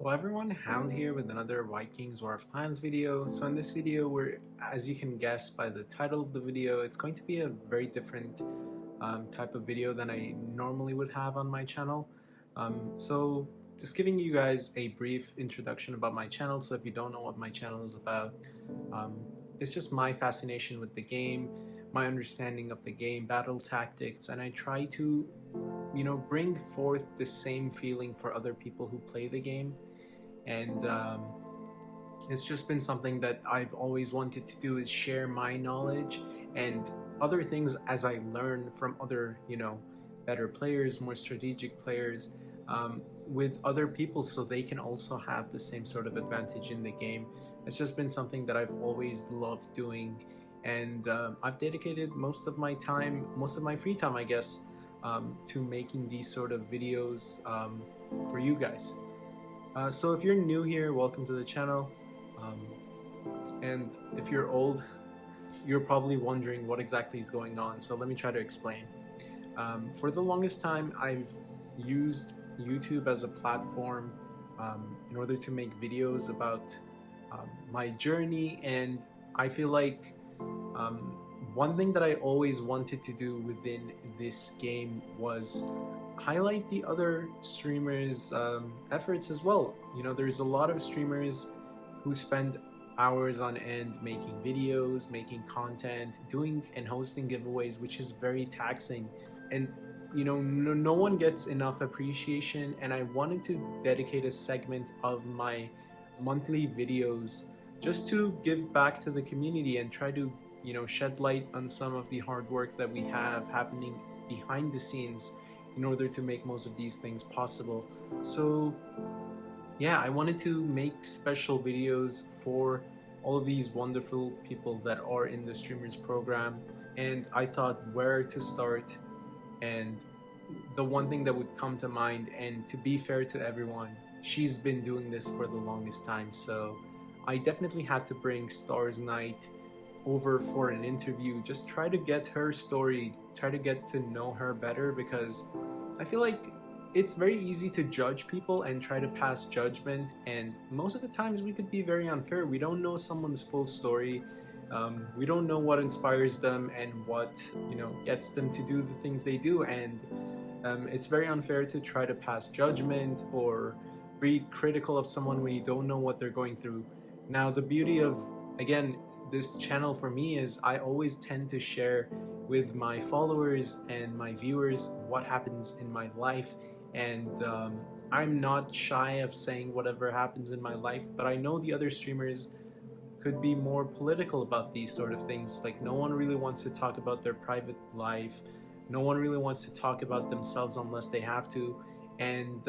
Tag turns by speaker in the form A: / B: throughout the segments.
A: Hello everyone, Hound here with another Vikings WarOfClans video. So in this video, as you can guess by the title of the video, it's going to be a very different type of video than I normally would have on my channel. So just giving you guys a brief introduction about my channel. So if you don't know what my channel is about, it's just my fascination with the game, my understanding of the game, battle tactics, and I try to bring forth the same feeling for other people who play the game. And it's just been something that I've always wanted to do, is share my knowledge and other things as I learn from other better players, more strategic players, with other people, so they can also have the same sort of advantage in the game. It's just been something that I've always loved doing, and I've dedicated most of my free time, I guess, to making these sort of videos for you guys. So if you're new here, welcome to the channel, and if you're old, you're probably wondering what exactly is going on, so let me try to explain. For the longest time, I've used YouTube as a platform in order to make videos about my journey, and I feel like one thing that I always wanted to do within this game was highlight the other streamers' efforts as well. There's a lot of streamers who spend hours on end making videos, making content, doing and hosting giveaways, which is very taxing, and no one gets enough appreciation. And I wanted to dedicate a segment of my monthly videos just to give back to the community and try to shed light on some of the hard work that we have happening behind the scenes in order to make most of these things possible. So yeah, I wanted to make special videos for all of these wonderful people that are in the streamers program, and I thought where to start. And the one thing that would come to mind, and to be fair to everyone, she's been doing this for the longest time, so I definitely had to bring StarsKnight over for an interview, just try to get her story, try to get to know her better, because I feel like it's very easy to judge people and try to pass judgment, and most of the times we could be very unfair. We don't know someone's full story. We don't know what inspires them and what gets them to do the things they do, and it's very unfair to try to pass judgment or be critical of someone when you don't know what they're going through. Now, the beauty of, again, this channel for me is I always tend to share with my followers and my viewers what happens in my life, and I'm not shy of saying whatever happens in my life, but I know the other streamers could be more political about these sort of things. Like, no one really wants to talk about their private life, no one really wants to talk about themselves unless they have to. And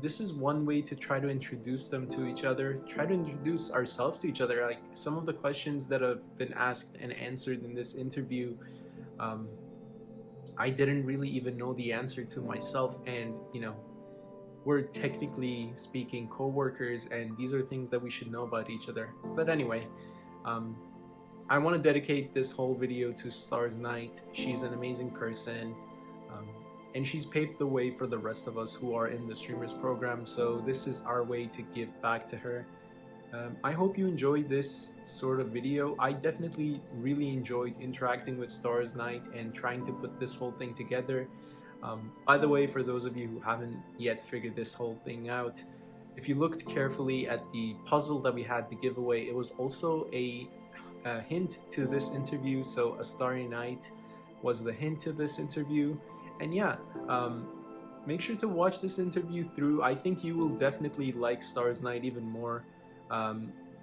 A: this is one way to try to introduce them to each other, try to introduce ourselves to each other. Like, some of the questions that have been asked and answered in this interview, I didn't really even know the answer to myself, and we're technically speaking co-workers, and these are things that we should know about each other. But anyway, I want to dedicate this whole video to StarsKnight. She's an amazing person, and she's paved the way for the rest of us who are in the streamers program, so this is our way to give back to her. I hope you enjoyed this sort of video. I definitely really enjoyed interacting with StarsKnight and trying to put this whole thing together. By the way, for those of you who haven't yet figured this whole thing out, if you looked carefully at the puzzle that we had, the giveaway, it was also a hint to this interview. So a starry night was the hint to this interview. And yeah, make sure to watch this interview through. I think you will definitely like StarsKnight even more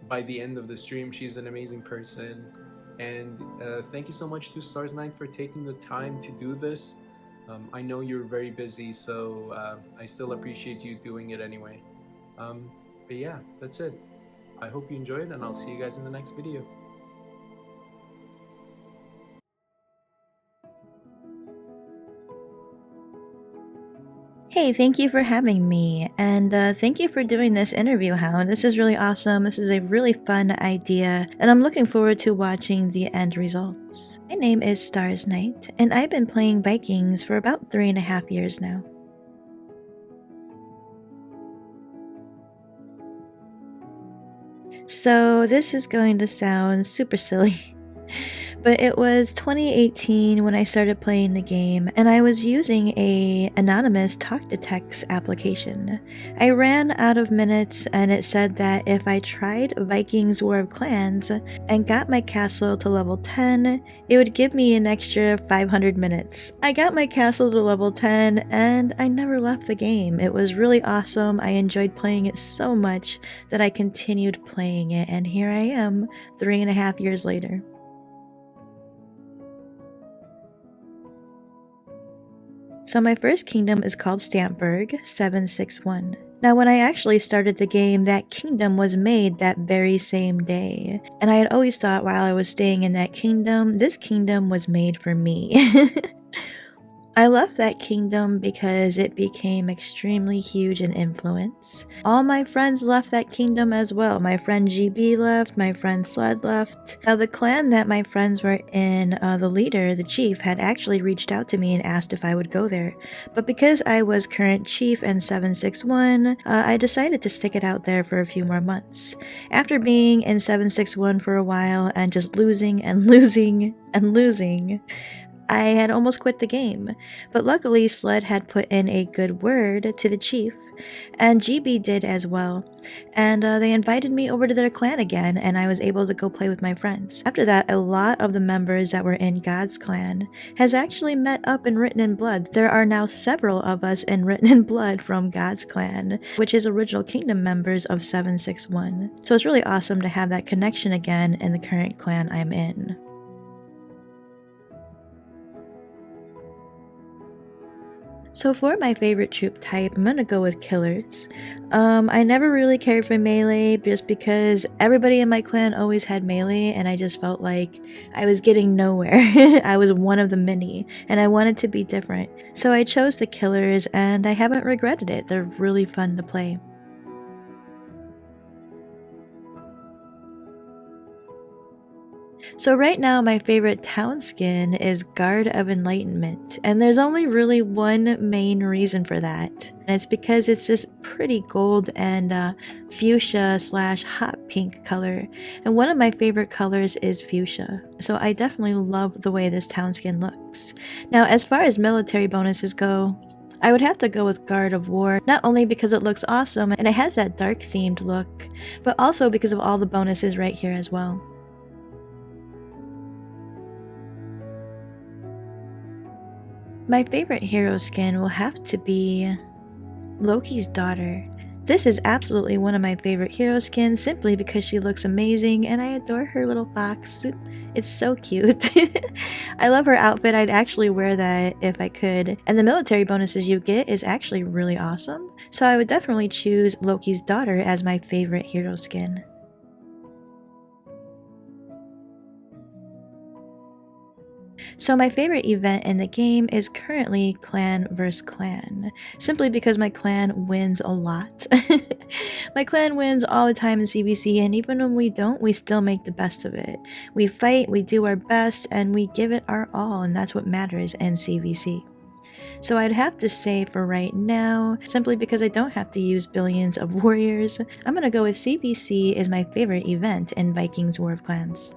A: by the end of the stream. She's an amazing person, and thank you so much to StarsKnight for taking the time to do this. I know you're very busy, so I still appreciate you doing it anyway. But yeah, that's it. I hope you enjoyed, and I'll see you guys in the next video.
B: Hey, thank you for having me, and thank you for doing this interview, Hound. This is really awesome. This is a really fun idea, and I'm looking forward to watching the end results. My name is StarsKnight, and I've been playing Vikings for about 3.5 years now. So this is going to sound super silly. But it was 2018 when I started playing the game, and I was using a anonymous talk to text application. I ran out of minutes, and it said that if I tried Vikings War of Clans and got my castle to level 10, it would give me an extra 500 minutes. I got my castle to level 10, and I never left the game. It was really awesome. I enjoyed playing it so much that I continued playing it, and here I am 3.5 years later. So my first kingdom is called Stampberg 761. Now when I actually started the game, that kingdom was made that very same day. And I had always thought while I was staying in that kingdom, this kingdom was made for me. I left that kingdom because it became extremely huge in influence. All my friends left that kingdom as well. My friend GB left, my friend Sled left. Now the clan that my friends were in, the leader, the chief, had actually reached out to me and asked if I would go there. But because I was current chief in 761, I decided to stick it out there for a few more months. After being in 761 for a while and just losing and losing and losing, I had almost quit the game, but luckily Sled had put in a good word to the chief, and GB did as well, and they invited me over to their clan again, and I was able to go play with my friends. After that, a lot of the members that were in God's clan has actually met up in Written in Blood. There are now several of us in Written in Blood from God's clan, which is original kingdom members of 761. So it's really awesome to have that connection again in the current clan I'm in. So for my favorite troop type, I'm gonna go with killers. I never really cared for melee just because everybody in my clan always had melee and I just felt like I was getting nowhere. I was one of the many and I wanted to be different. So I chose the killers and I haven't regretted it. They're really fun to play. So right now my favorite town skin is Guard of Enlightenment, and there's only really one main reason for that, and it's because it's this pretty gold and fuchsia / hot pink color, and one of my favorite colors is fuchsia, so I definitely love the way this town skin looks. Now as far as military bonuses go, I would have to go with Guard of War, not only because it looks awesome and it has that dark themed look, but also because of all the bonuses right here as well. My favorite hero skin will have to be Loki's daughter. This is absolutely one of my favorite hero skins simply because she looks amazing and I adore her little fox. It's so cute. I love her outfit. I'd actually wear that if I could. And the military bonuses you get is actually really awesome. So I would definitely choose Loki's daughter as my favorite hero skin. So my favorite event in the game is currently clan vs clan, simply because my clan wins a lot. My clan wins all the time in CVC, and even when we don't, we still make the best of it. We fight, we do our best, and we give it our all, and that's what matters in CVC. So I'd have to say for right now, simply because I don't have to use billions of warriors, I'm gonna go with CVC is my favorite event in Vikings War of Clans.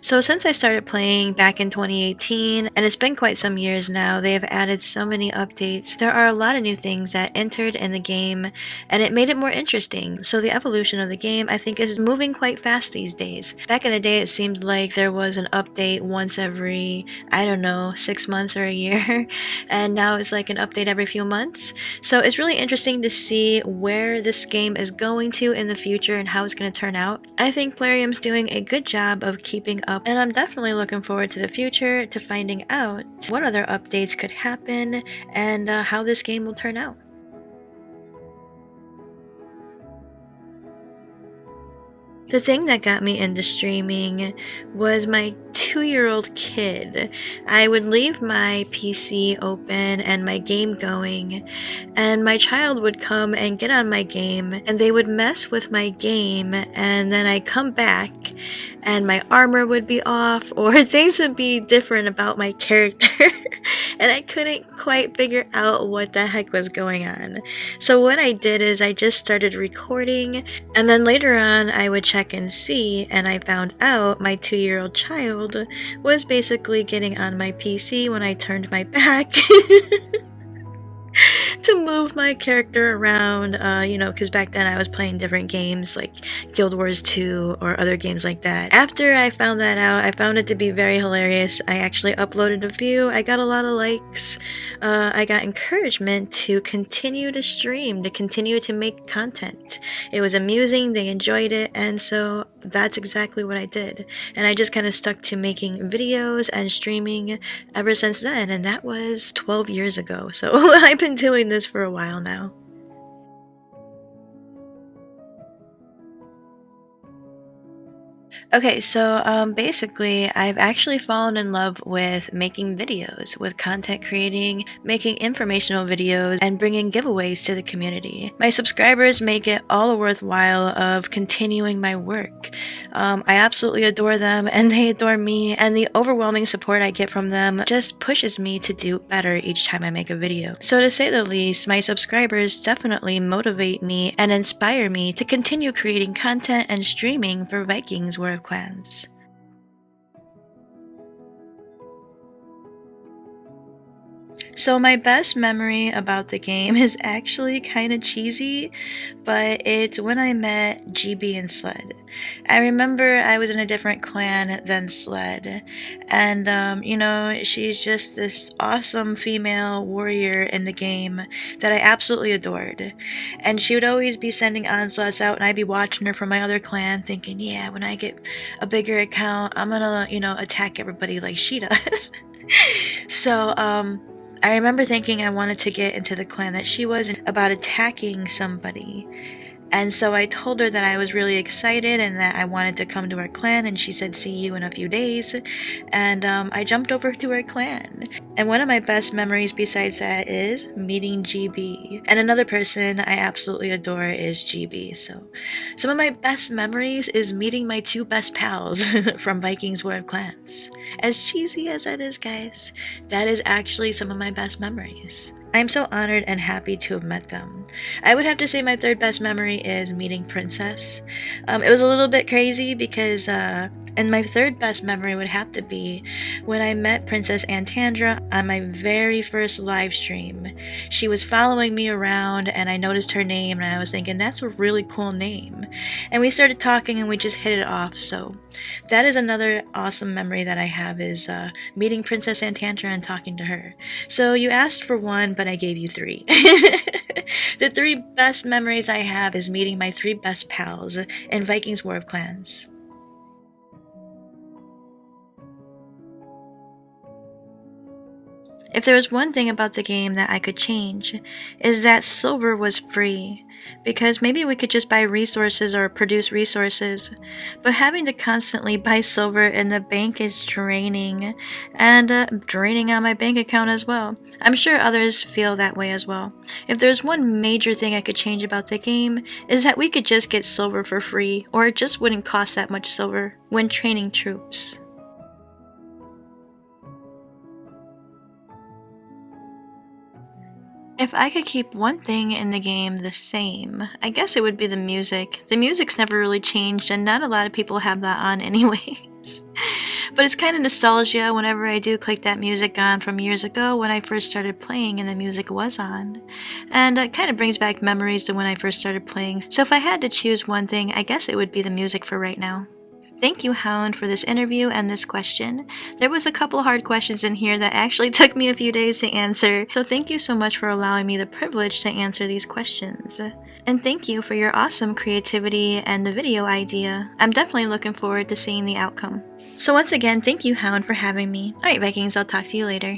B: So since I started playing back in 2018, and it's been quite some years now, they have added so many updates. There are a lot of new things that entered in the game, and it made it more interesting. So the evolution of the game, I think, is moving quite fast these days. Back in the day, it seemed like there was an update once every, I don't know, 6 months or a year, and now it's like an update every few months. So it's really interesting to see where this game is going to in the future and how it's going to turn out. I think Plarium's doing a good job of keeping up, and I'm definitely looking forward to the future, to finding out what other updates could happen and how this game will turn out. The thing that got me into streaming was my 2-year-old kid, I would leave my PC open and my game going, and my child would come and get on my game, and they would mess with my game, and then I'd come back, and my armor would be off, or things would be different about my character, and I couldn't quite figure out what the heck was going on. So what I did is I just started recording, and then later on I would check and see, and I found out my 2-year-old child was basically getting on my PC when I turned my back to move my character around, because back then I was playing different games like Guild Wars 2 or other games like that. After I found that out, I found it to be very hilarious. I actually uploaded a few. I got a lot of likes. I got encouragement to continue to stream, to continue to make content. It was amusing, they enjoyed it, and so that's exactly what I did. And I just kind of stuck to making videos and streaming ever since then, and that was 12 years ago. So I've been doing this for a while now. Okay, so basically, I've actually fallen in love with making videos, with content creating, making informational videos, and bringing giveaways to the community. My subscribers make it all worthwhile of continuing my work. I absolutely adore them, and they adore me, and the overwhelming support I get from them just pushes me to do better each time I make a video. So to say the least, my subscribers definitely motivate me and inspire me to continue creating content and streaming for Vikings WarOfClans. So my best memory about the game is actually kind of cheesy, but it's when I met GB and Sled. I remember I was in a different clan than Sled, and she's just this awesome female warrior in the game that I absolutely adored. And she would always be sending onslaughts out, and I'd be watching her from my other clan thinking, yeah, when I get a bigger account, I'm gonna, attack everybody like she does. So, I remember thinking I wanted to get into the clan that she was about attacking somebody. And so I told her that I was really excited and that I wanted to come to her clan, and she said, see you in a few days. And I jumped over to her clan. And one of my best memories besides that is meeting GB. And another person I absolutely adore is GB. So some of my best memories is meeting my 2 best pals from Vikings WarOfClans. As cheesy as that is, guys, that is actually some of my best memories. I'm so honored and happy to have met them. I would have to say my 3rd best memory is meeting Princess. It was a little bit crazy because, and my 3rd best memory would have to be when I met Princess Antandra on my very first live stream. She was following me around and I noticed her name and I was thinking, that's a really cool name. And we started talking and we just hit it off, so that is another awesome memory that I have is meeting Princess Antandra and talking to her. So you asked for 1, but I gave you 3. The 3 best memories I have is meeting my 3 best pals in Vikings WarOfClans. If there was one thing about the game that I could change, is that silver was free. Because maybe we could just buy resources or produce resources, but having to constantly buy silver in the bank is draining, and draining on my bank account as well. I'm sure others feel that way as well. If there's one major thing I could change about the game, is that we could just get silver for free, or it just wouldn't cost that much silver when training troops. If I could keep one thing in the game the same, I guess it would be the music. The music's never really changed, and not a lot of people have that on anyways. But it's kind of nostalgia whenever I do click that music on from years ago when I first started playing and the music was on. And it kind of brings back memories to when I first started playing. So if I had to choose one thing, I guess it would be the music for right now. Thank you, Hound, for this interview and this question. There was a couple hard questions in here that actually took me a few days to answer, so thank you so much for allowing me the privilege to answer these questions. And thank you for your awesome creativity and the video idea. I'm definitely looking forward to seeing the outcome. So once again, thank you, Hound, for having me. Alright, Vikings, I'll talk to you later.